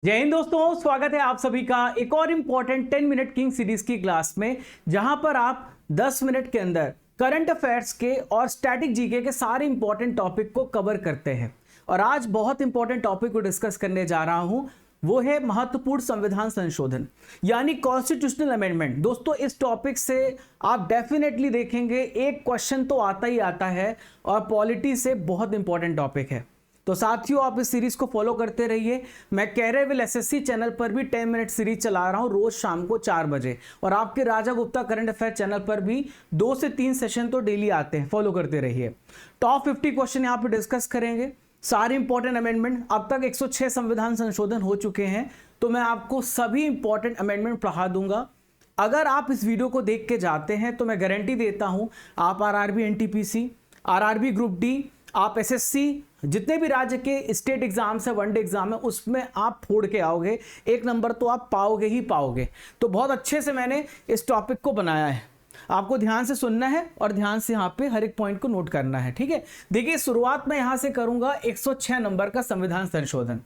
जय हिंद दोस्तों, स्वागत है आप सभी का एक और इंपॉर्टेंट 10 मिनट किंग सीरीज की क्लास में, जहां पर आप 10 मिनट के अंदर करंट अफेयर्स के और स्टैटिक जीके के सारे इंपॉर्टेंट टॉपिक को कवर करते हैं। और आज बहुत इंपॉर्टेंट टॉपिक को डिस्कस करने जा रहा हूं, वो है महत्वपूर्ण संविधान संशोधन यानी कॉन्स्टिट्यूशनल अमेंडमेंट। दोस्तों, इस टॉपिक से आप डेफिनेटली देखेंगे एक क्वेश्चन तो आता ही आता है और पॉलिटी से बहुत इंपॉर्टेंट टॉपिक है। तो साथियों, आप इस सीरीज को फॉलो करते रहिए। मैं कैरियर एसएससी चैनल पर भी 10 मिनट सीरीज चला रहा हूं रोज शाम को 4 बजे, और आपके राजा गुप्ता करंट अफेयर चैनल पर भी 2 से 3 सेशन तो डेली आते हैं, फॉलो करते रहिए। टॉप 50 क्वेश्चन यहां पर डिस्कस करेंगे, सारे इंपॉर्टेंट अमेंडमेंट। अब तक 106 संविधान संशोधन हो चुके हैं, तो मैं आपको सभी इंपॉर्टेंट अमेंडमेंट पढ़ा दूंगा। अगर आप इस वीडियो को देख के जाते हैं तो मैं गारंटी देता हूं आप RRB, NTPC, RRB group D, आप एसएससी, जितने भी राज्य के स्टेट एग्जाम्स है, वनडे एग्जाम है, उसमें आप फोड़ के आओगे, एक नंबर तो आप पाओगे ही पाओगे। तो बहुत अच्छे से मैंने इस टॉपिक को बनाया है, आपको ध्यान से सुनना है और ध्यान से यहाँ पे हर एक पॉइंट को नोट करना है, ठीक है। देखिए, शुरुआत में यहां से करूंगा 106 नंबर का संविधान संशोधन,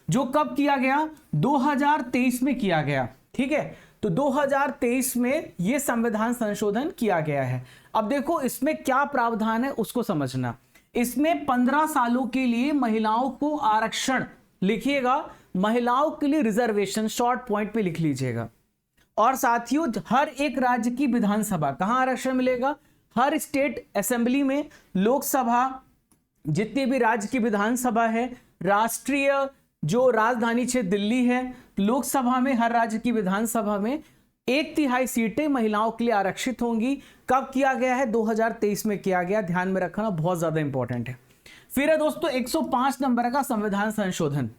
जो कब किया गया? 2023 में किया गया, ठीक है। तो 2023 में यह संविधान संशोधन किया गया है। अब देखो इसमें क्या प्रावधान है उसको समझना। इसमें 15 सालों के लिए महिलाओं को आरक्षण, लिखिएगा महिलाओं के लिए रिजर्वेशन, शॉर्ट पॉइंट पे लिख लीजिएगा। और साथियों, हर एक राज्य की विधानसभा, कहां आरक्षण मिलेगा? हर स्टेट असेंबली में, लोकसभा, जितनी भी राज्य की विधानसभा है, राष्ट्रीय जो राजधानी क्षेत्र दिल्ली है, लोकसभा में, हर राज्य की विधानसभा में 1/3 सीटें महिलाओं के लिए आरक्षित होंगी। कब किया गया है? 2023 में किया गया, ध्यान में रखना, बहुत ज्यादा इंपॉर्टेंट है। फिर है दोस्तों 105 नंबर का संविधान संशोधन,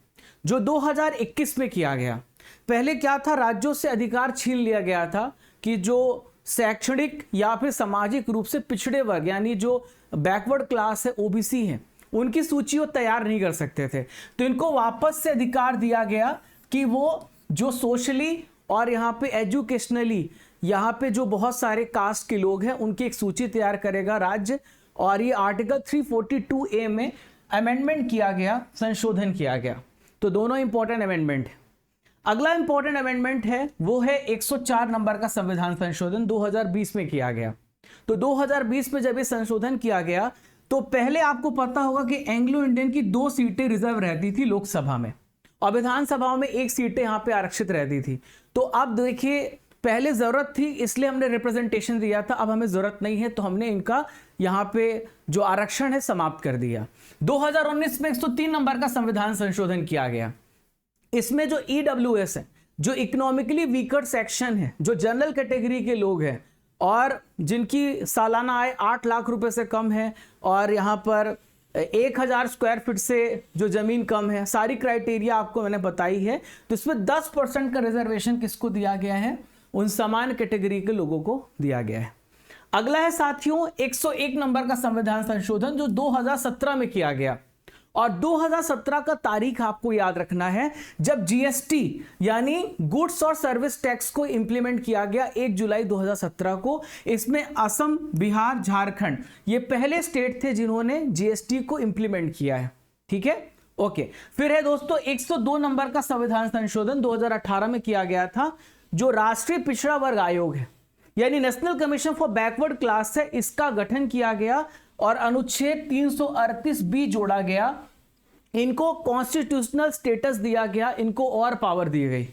जो 2021 में किया गया। पहले क्या था? राज्यों से अधिकार छीन लिया गया था कि जो शैक्षणिक या फिर सामाजिक रूप से पिछड़े वर्ग, यानी जो बैकवर्ड क्लास है, ओबीसी है, उनकी सूची वो तैयार नहीं कर सकते थे। तो इनको वापस से अधिकार दिया गया कि वो जो सोशली और यहाँ पे एजुकेशनली, यहाँ पे जो बहुत सारे कास्ट के लोग हैं, उनकी एक सूची तैयार करेगा राज्य। और ये आर्टिकल 342A में अमेंडमेंट किया गया, संशोधन किया गया। तो दोनों इंपॉर्टेंट अमेंडमेंट है। अगला इंपॉर्टेंट अमेंडमेंट है वो है 104 नंबर का संविधान संशोधन, 2020 में किया गया। तो 2020 में जब ये संशोधन किया गया, तो पहले आपको पता होगा कि एंग्लो इंडियन की 2 सीटें रिजर्व रहती थी लोकसभा में, और विधानसभाओं में 1 सीटें यहां पे आरक्षित रहती थी। तो अब देखिए, पहले जरूरत थी इसलिए हमने रिप्रेजेंटेशन दिया था, अब हमें जरूरत नहीं है तो हमने इनका यहां पे जो आरक्षण है समाप्त कर दिया। 2019 में 103 नंबर का संविधान संशोधन किया गया। इसमें जो ईडब्ल्यूएस है, जो इकोनॉमिकली वीकर सेक्शन है, जो जनरल कैटेगरी के लोग हैं और जिनकी सालाना आय 8 लाख रुपए से कम है, और यहां पर 1000 स्क्वायर फीट से जो जमीन कम है, सारी क्राइटेरिया आपको मैंने बताई है। तो इसमें 10% का रिजर्वेशन किसको दिया गया है? उन समान कैटेगरी के लोगों को दिया गया है। अगला है साथियों 101 नंबर का संविधान संशोधन, जो 2017 में किया गया। और 2017 का तारीख आपको याद रखना है, जब जीएसटी यानी गुड्स और सर्विस टैक्स को इंप्लीमेंट किया गया 1 जुलाई 2017 को। इसमें असम, बिहार, झारखंड, ये पहले स्टेट थे जिन्होंने जीएसटी को इंप्लीमेंट किया है, ठीक है, ओके। फिर है दोस्तों 102 नंबर का संविधान संशोधन, 2018 में किया गया था, जो राष्ट्रीय पिछड़ा वर्ग आयोग है, यानी national commission for backward class है, इसका गठन किया गया और अनुच्छेद 338B जोड़ा गया। इनको कॉन्स्टिट्यूशनल स्टेटस दिया गया, इनको और पावर दी गई।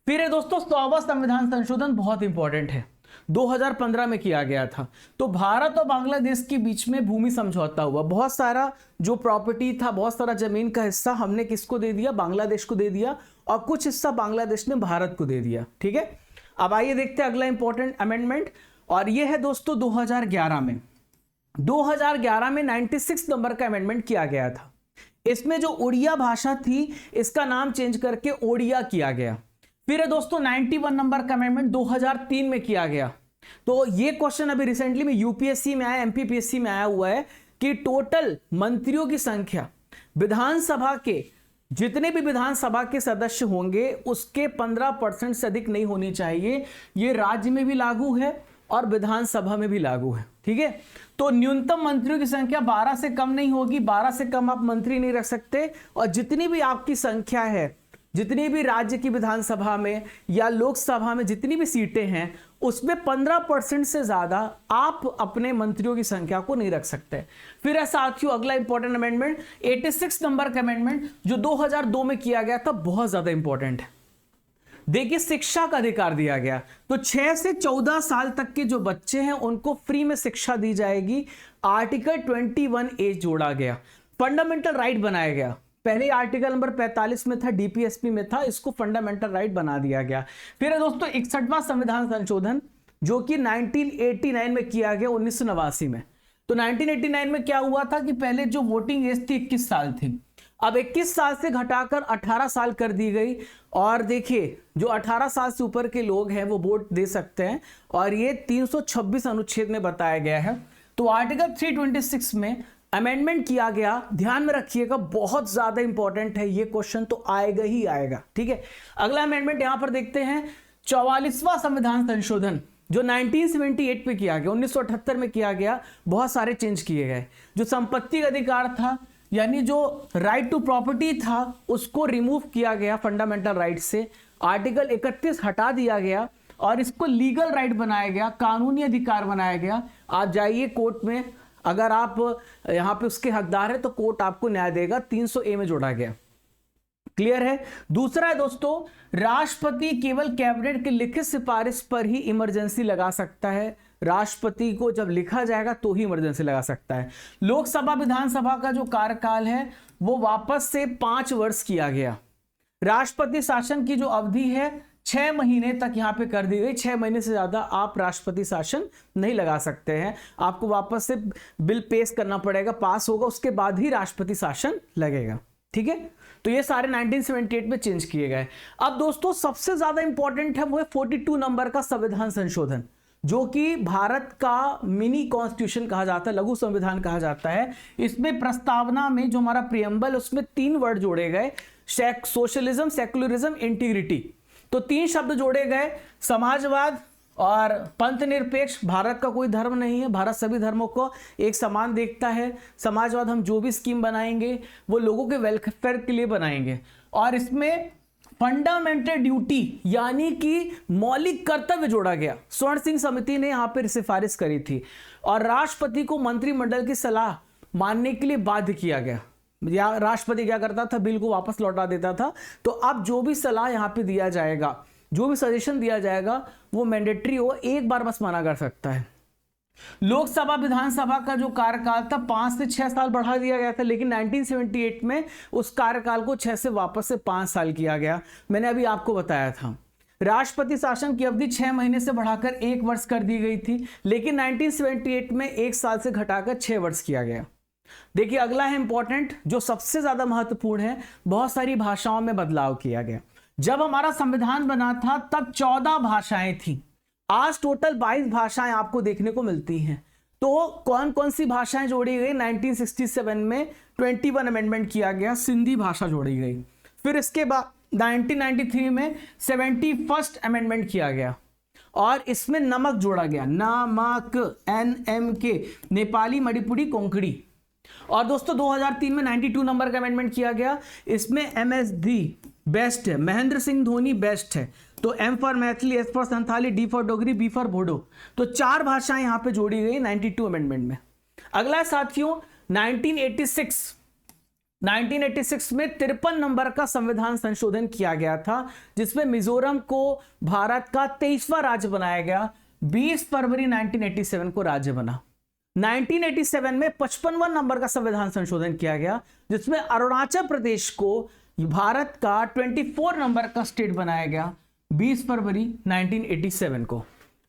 फिर है दोस्तों 100वां संविधान संशोधन, बहुत इंपॉर्टेंट है, 2015 में किया गया था। तो भारत और बांग्लादेश के बीच में भूमि समझौता हुआ। बहुत सारा जो प्रॉपर्टी था, बहुत सारा जमीन का हिस्सा हमने किसको दे दिया? बांग्लादेश को दे दिया, और कुछ हिस्सा बांग्लादेश ने भारत को दे दिया, ठीक है। अब आइए देखते हैं अगला इंपॉर्टेंट अमेंडमेंट, और यह है दोस्तों 2011 में। 2011 में 96 नंबर का अमेंडमेंट किया गया था। इसमें जो उड़िया भाषा थी, इसका नाम चेंज करके ओडिया किया गया। फिर है दोस्तों 91 नंबर का अमेंडमेंट 2003 में किया गया। तो ये क्वेश्चन अभी रिसेंटली में यूपीएससी में आया, एमपीपीएससी में आया हुआ है कि टोटल मंत्रियों की संख्या विधानसभा के, जितने भी विधानसभा के सदस्य होंगे, उसके 15% से अधिक नहीं होनी चाहिए। ये राज्य में भी लागू है और विधानसभा में भी लागू है, ठीक है। तो न्यूनतम मंत्रियों की संख्या 12 से कम नहीं होगी, 12 से कम आप मंत्री नहीं रख सकते, और जितनी भी आपकी संख्या है जितनी भी राज्य की विधानसभा में या लोकसभा में जितनी भी सीटें हैं उसमें 15% से ज्यादा आप अपने मंत्रियों की संख्या को नहीं रख सकते। फिर है साथियों अगला इंपॉर्टेंट अमेंडमेंट 86 नंबर का अमेंडमेंट जो 2002 में किया गया था, बहुत ज्यादा इंपॉर्टेंट है। देखिए शिक्षा का अधिकार दिया गया, तो 6 से 14 साल तक के जो बच्चे हैं उनको फ्री में शिक्षा दी जाएगी। आर्टिकल 21A जोड़ा गया, फंडामेंटल राइट बनाया गया। पहले आर्टिकल नंबर 45 में था, डीपीएसपी में था, इसको फंडामेंटल राइट बना दिया गया। फिर है दोस्तों 61वां संविधान संशोधन जो कि 1989 में किया गया, 1989 में। तो 1989 में क्या हुआ था कि पहले जो वोटिंग एज थी 21 साल थी, अब 21 साल से घटाकर 18 साल कर दी गई। और देखिए जो 18 साल से ऊपर के लोग हैं वो वोट दे सकते हैं, और ये 326 अनुच्छेद में बताया गया है। तो आर्टिकल 326 में अमेंडमेंट किया गया। ध्यान में रखिएगा, बहुत ज्यादा इंपॉर्टेंट है ये क्वेश्चन, तो आएगा ही आएगा, ठीक है। अगला अमेंडमेंट यहां पर देखते हैं 44वां संविधान संशोधन जो 1978 में किया गया, 1978 में किया गया। बहुत सारे चेंज किए गए। जो संपत्ति का अधिकार था यानी जो राइट टू प्रॉपर्टी था उसको रिमूव किया गया फंडामेंटल राइट से। आर्टिकल 31 हटा दिया गया और इसको लीगल राइट बनाया गया, कानूनी अधिकार बनाया गया। आप जाइए कोर्ट में, अगर आप यहां पे उसके हकदार है तो कोर्ट आपको न्याय देगा। 300A में जोड़ा गया। क्लियर है। दूसरा है दोस्तों, राष्ट्रपति केवल कैबिनेट की लिखित सिफारिश पर ही इमरजेंसी लगा सकता है। राष्ट्रपति को जब लिखा जाएगा तो ही इमरजेंसी लगा सकता है। लोकसभा विधानसभा का जो कार्यकाल है वो वापस से 5 वर्ष किया गया। राष्ट्रपति शासन की जो अवधि है 6 महीने तक यहां पे कर दी गई। 6 महीने से ज्यादा आप राष्ट्रपति शासन नहीं लगा सकते हैं। आपको वापस से बिल पेश करना पड़ेगा, पास होगा, उसके बाद ही राष्ट्रपति शासन लगेगा, ठीक है। तो ये सारे 1978 में चेंज किए गए। अब दोस्तों सबसे ज्यादा इंपॉर्टेंट है वो है 42 नंबर का संविधान संशोधन जो कि भारत का मिनी कॉन्स्टिट्यूशन कहा जाता है, लघु संविधान कहा जाता है। इसमें प्रस्तावना में जो हमारा प्रियम्बल उसमें 3 वर्ड जोड़े गए, सोशलिज्म, सेक्युलरिज्म, इंटीग्रिटी। तो 3 शब्द जोड़े गए, समाजवाद और पंथ निरपेक्ष। भारत का कोई धर्म नहीं है, भारत सभी धर्मों को एक समान देखता है। समाजवाद, हम जो भी स्कीम बनाएंगे वो लोगों के वेलफेयर के लिए बनाएंगे। और इसमें फंडामेंटल ड्यूटी यानी कि मौलिक कर्तव्य जोड़ा गया। स्वर्ण सिंह समिति ने यहां पर सिफारिश करी थी। और राष्ट्रपति को मंत्रिमंडल की सलाह मानने के लिए बाध्य किया गया। या राष्ट्रपति क्या करता था, बिल को वापस लौटा देता था। तो अब जो भी सलाह यहां पे दिया जाएगा, जो भी सजेशन दिया जाएगा वो मैंडेटरी हो, एक बार बस माना कर सकता है। लोकसभा विधानसभा का जो कार्यकाल था 5 से 6 साल बढ़ा दिया गया था, लेकिन 1978 में उस कार्यकाल को 6 से वापस से 5 साल किया गया। मैंने अभी आपको बताया था। राष्ट्रपति शासन की अवधि 6 महीने से बढ़ाकर 1 वर्ष कर दी गई थी, लेकिन 1978 में 1 साल से घटाकर 6 वर्ष किया गया। देखिए अगला है इंपॉर्टेंट, जो सबसे ज्यादा महत्वपूर्ण है, बहुत सारी भाषाओं में बदलाव किया गया। जब हमारा संविधान बना था तब 14 भाषाएं थी, आज टोटल 22 भाषाएं आपको देखने को मिलती हैं। तो कौन कौन सी भाषाएं जोड़ी गई? 1967 में 21 अमेंडमेंट किया गया, सिंधी भाषा जोड़ी गई। फिर इसके बाद 1993 में 71st अमेंडमेंट किया गया और इसमें नमक जोड़ा गया, नमक, NMK, नेपाली, मणिपुरी, कोंकणी। और दोस्तों 2003 में 92 नंबर का अमेंडमेंट किया गया। इसमें MSD बेस्ट है, महेंद्र सिंह धोनी बेस्ट है। तो M for Maithili, S for Santhali, D for Dogri, B for Bodo. तो 4 भाषाएं यहां पे जोड़ी गई 92 अमेंडमेंट में। अगला साथियों 1986 में 53 नंबर का संविधान संशोधन किया गया था, जिसमें मिजोरम को भारत का 23वां राज्य बनाया गया। 20 फरवरी 1987 को राज्य बना। 1987 में 55वां नंबर का संविधान संशोधन किया गया, जिसमें अरुणाचल प्रदेश को भारत का 24 नंबर का स्टेट बनाया गया 20 फरवरी 1987 को।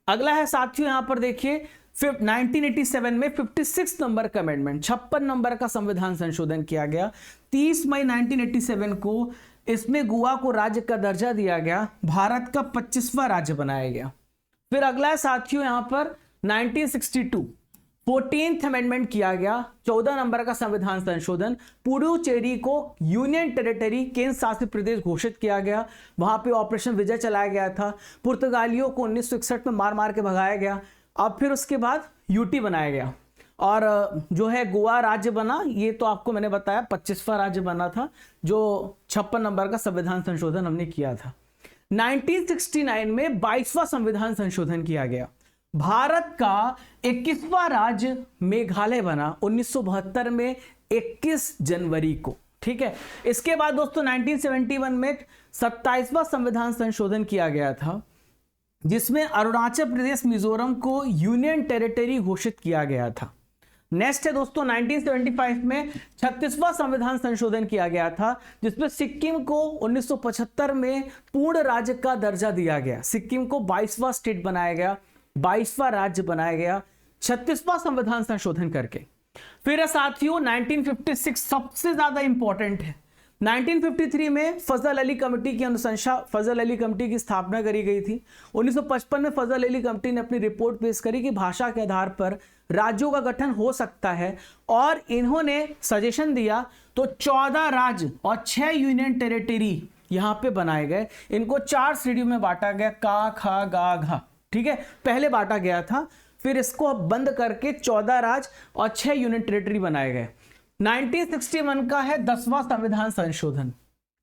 अगला है साथियों, यहां पर देखिए 1987 में 56 नंबर का अमेंडमेंट, 56 नंबर का संविधान संशोधन किया गया। 30 मई 1987 को इसमें गोवा को राज्य का दर्जा दिया गया, भारत का 25वां राज्य बनाया गया। फिर अगला है साथियों यहां पर 1962 14th अमेंडमेंट किया गया, 14 नंबर का संविधान संशोधन। पुडुचेरी को यूनियन टेरिटरी, केंद्र शासित प्रदेश घोषित किया गया। वहां पे ऑपरेशन विजय चलाया गया था। पुर्तगालियों को 1961 में मार मार के भगाया गया। अब फिर उसके बाद यूटी बनाया गया। और जो है गोवा राज्य बना, ये तो आपको मैंने बताया 25वां राज्य बना था, जो 56 नंबर का संविधान संशोधन हमने किया था। 1969 में 22वां संविधान संशोधन किया गया। भारत का 21वां राज्य मेघालय बना 1972 में 21 जनवरी को। ठीक है, इसके बाद दोस्तों 1971 में 27वां संविधान संशोधन किया गया था, जिसमें अरुणाचल प्रदेश मिजोरम को यूनियन टेरिटरी घोषित किया गया था। नेक्स्ट है दोस्तों 1975 में 36वां संविधान संशोधन किया गया था, जिसमें सिक्किम को 1975 में पूर्ण राज्य का दर्जा दिया गया। सिक्किम को 22वां स्टेट बनाया गया, 22वां राज्य बनाया गया 36वां संविधान संशोधन करके। फिर साथियों 1956 सबसे ज्यादा इंपॉर्टेंट है। 1953 में फजल अली कमेटी की अनुशंसा, फजल अली कमेटी की स्थापना करी गई थी। 1955 में फजल अली कमेटी ने अपनी रिपोर्ट पेश करी कि भाषा के आधार पर राज्यों का गठन हो सकता है, और इन्होंने सजेशन दिया तो 14 राज्य और 6 यूनियन टेरिटरी यहां पे बनाए गए। इनको 4 श्रेणियों में बांटा गया, का, खा, गा, घा। ठीक है, पहले बांटा गया था, फिर इसको बंद करके 14 राज्य और 6 यूनियन टेरिटरी बनाए गए। 1961 का है 10वां संविधान संशोधन,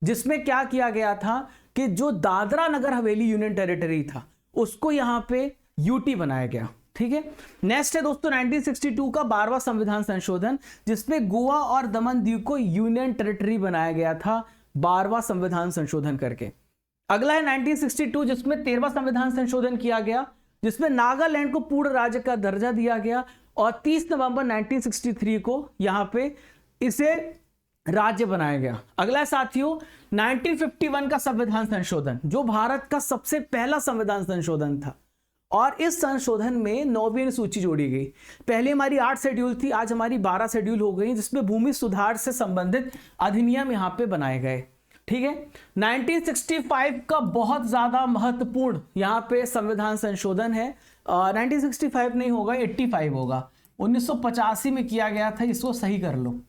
जिसमें क्या किया गया था कि जो दादरा नगर हवेली यूनियन टेरिटरी था उसको यहां पे यूटी बनाया गया। ठीक है, नेक्स्ट है दोस्तों 1962 का 12वां संविधान संशोधन, जिसमें गोवा और दमन दीव को यूनियन टेरिटरी बनाया गया था 12वां संविधान संशोधन करके। अगला है 1962, जिसमें 13वां संविधान संशोधन किया गया, जिसमें नागालैंड को पूर्ण राज्य का दर्जा दिया गया, और 30 नवंबर 1963 को यहां पे इसे राज्य बनाया गया। अगला साथियों 1951 का संविधान संशोधन, जो भारत का सबसे पहला संविधान संशोधन था, और इस संशोधन में 9वीं अनुसूची जोड़ी गई। पहले हमारी 8 शेड्यूल थी, आज हमारी 12 शेड्यूल हो गई, जिसमें भूमि सुधार से संबंधित अधिनियम यहां पे बनाए गए। ठीक है, 1965 का बहुत ज्यादा महत्वपूर्ण यहां पे संविधान संशोधन है। 1965 नहीं होगा, 85 होगा, 1985 में किया गया था, इसको सही कर लो।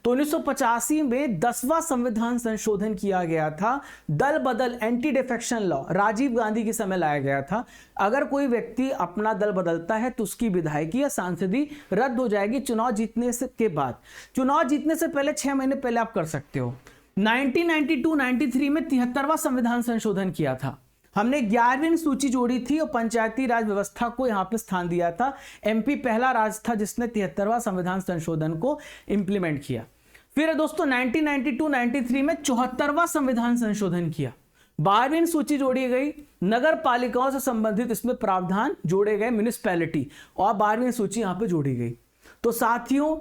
तो 1985 में 10वां संविधान संशोधन किया गया था। दल बदल anti defection law Rajiv Gandhi के समय लाया गया था। अगर कोई व्यक्ति अपना दल बदलता है तो उसकी विधायकी या सांसदी रद्द हो जाएगी चुनाव जीतने से के बाद। चुनाव जीतने से पहले 6 महीने पहले आप कर सकते हो। 1992-93 में 73वां संविधान संशोधन किया था। हमने 11वीं सूची जोड़ी थी और पंचायती राज व्यवस्था को यहां पे स्थान दिया था। एमपी पहला राज्य था जिसने 73वां संविधान संशोधन को इंप्लीमेंट किया। फिर दोस्तों 1992-93 में 74वां संविधान संशोधन किया। 12वीं सूची जोड़ी गई, नगर पालिकाओं से संबंधित इसमें प्रावधान जोड़े गए, म्युनिसिपैलिटी, और 12वीं सूची यहां पे जोड़ी गई। तो साथियों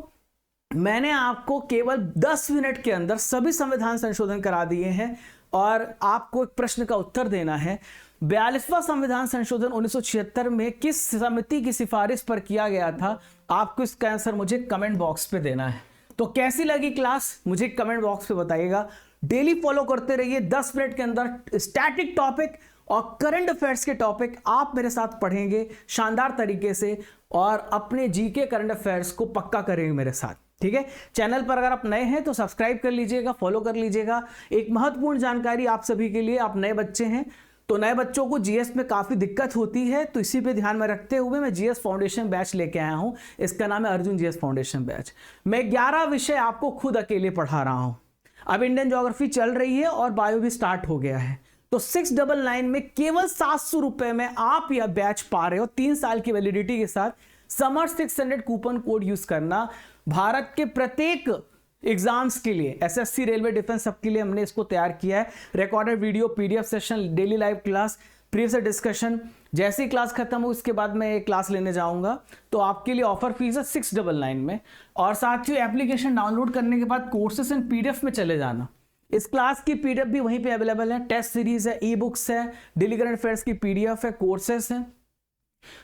मैंने आपको केवल 10 मिनट के अंदर सभी संविधान संशोधन करा दिए हैं, और आपको एक प्रश्न का उत्तर देना है। 42वां संविधान संशोधन 1976 में किस समिति की सिफारिश पर किया गया था? आपको इसका आंसर मुझे कमेंट बॉक्स पे देना है। तो कैसी लगी क्लास मुझे कमेंट बॉक्स पे बताइएगा। डेली फॉलो करते रहिए। 10 मिनट के अंदर स्टैटिक टॉपिक और करंट अफेयर्स के टॉपिक आप मेरे साथ पढ़ेंगे शानदार तरीके से, और अपने जीके करंट अफेयर्स को पक्का करेंगे मेरे साथ। ठीक है, चैनल पर अगर आप नए हैं तो सब्सक्राइब कर लीजिएगा, फॉलो कर लीजिएगा। एक महत्वपूर्ण जानकारी आप सभी के लिए, आप नए बच्चे हैं तो नए बच्चों को जीएस में काफ़ी दिक्कत होती है, तो इसी पे ध्यान में रखते हुए मैं जीएस फाउंडेशन बैच लेके आया हूं। इसका नाम है अर्जुन जीएस फाउंडेशन बैच। मैं 11 विषय आपको खुद अकेले पढ़ा रहा हूं। अब इंडियन ज्योग्राफी चल रही है और बायो भी स्टार्ट हो गया है। तो 699 में केवल 700 रुपए में आप यह बैच पा रहे हो 3 साल की वैलिडिटी के साथ। समर 600 कूपन कोड यूज करना। भारत के प्रत्येक एग्जाम्स के लिए, एसएससी, रेलवे, डिफेंस, सबके लिए हमने इसको तैयार किया है। Recorded video, PDF session, daily live class, previous discussion. जैसे ही क्लास खत्म हो उसके बाद मैं एक क्लास लेने जाऊंगा, तो आपके लिए ऑफर फीस है 699 में। और साथियों एप्लीकेशन डाउनलोड करने के बाद कोर्सेस एंड पीडीएफ में चले जाना। इस क्लास की पीडीएफ भी वहीं पे अवेलेबल है। टेस्ट सीरीज है, ई बुक्स है, डेली करंट अफेयर्स की पीडीएफ है, कोर्सेस हैं।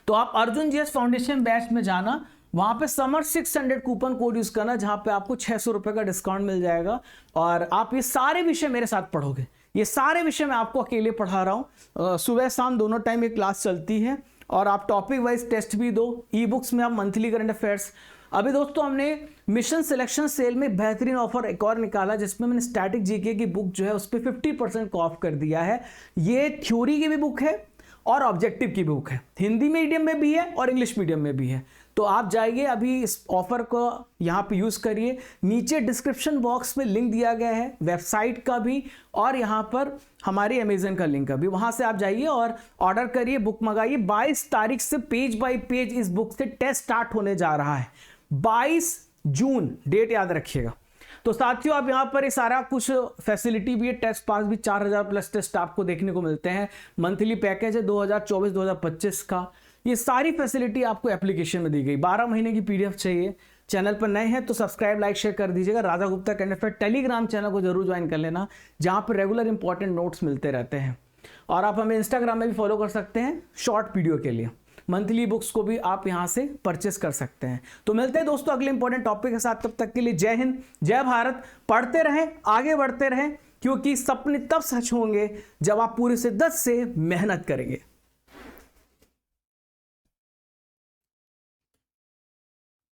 तो आप अर्जुन जीएस फाउंडेशन बैच में जाना, वहां पे समर 600 कूपन कोड यूज करना, जहां पे आपको 600 रुपए का डिस्काउंट मिल जाएगा, और आप ये सारे विषय मेरे साथ पढ़ोगे। ये सारे विषय मैं आपको अकेले पढ़ा रहा हूँ। सुबह शाम दोनों टाइम ये क्लास चलती है, और आप टॉपिक वाइज टेस्ट भी दो। ई बुक्स में आप मंथली करंट अफेयर्स। अभी दोस्तों हमने मिशन सिलेक्शन सेल में बेहतरीन ऑफर एक और निकाला, जिसमें मैंने स्टैटिक जीके की बुक जो है उस पर 50% को ऑफ कर दिया है। ये थ्योरी की भी बुक है और ऑब्जेक्टिव की बुक है, हिंदी मीडियम में भी है और इंग्लिश मीडियम में भी है। तो आप जाइए अभी इस ऑफर को यहाँ पे यूज करिए। नीचे डिस्क्रिप्शन बॉक्स में लिंक दिया गया है वेबसाइट का भी और यहाँ पर हमारी अमेजन का लिंक का भी, वहां से आप जाइए और ऑर्डर करिए, बुक मंगाइए। 22 तारीख से पेज बाय पेज इस बुक से टेस्ट स्टार्ट होने जा रहा है। 22 जून डेट याद रखिएगा। तो साथियों आप यहाँ पर ये सारा कुछ फैसिलिटी भी है, टेस्ट पास भी 4000 प्लस टेस्ट आपको देखने को मिलते हैं। मंथली पैकेज है 2024-2025 का। ये सारी फैसिलिटी आपको एप्लीकेशन में दी गई। 12 महीने की पीडीएफ चाहिए। चैनल पर नए हैं तो सब्सक्राइब लाइक शेयर कर दीजिएगा। Raja Gupta current affair Telegram channel को जरूर ज्वाइन कर लेना, जहां पर रेगुलर इंपॉर्टेंट नोट्स मिलते रहते हैं। और आप हमें इंस्टाग्राम में भी फॉलो कर सकते हैं शॉर्ट वीडियो के लिए। मंथली बुक्स को भी आप यहां से परचेस कर सकते हैं। तो मिलते हैं दोस्तों अगले इंपॉर्टेंट टॉपिक के साथ। तब तक के लिए जय हिंद, जय भारत। पढ़ते रहें, आगे बढ़ते रहें, क्योंकि सपने तब सच होंगे जब आप पूरे से 10 से मेहनत करेंगे।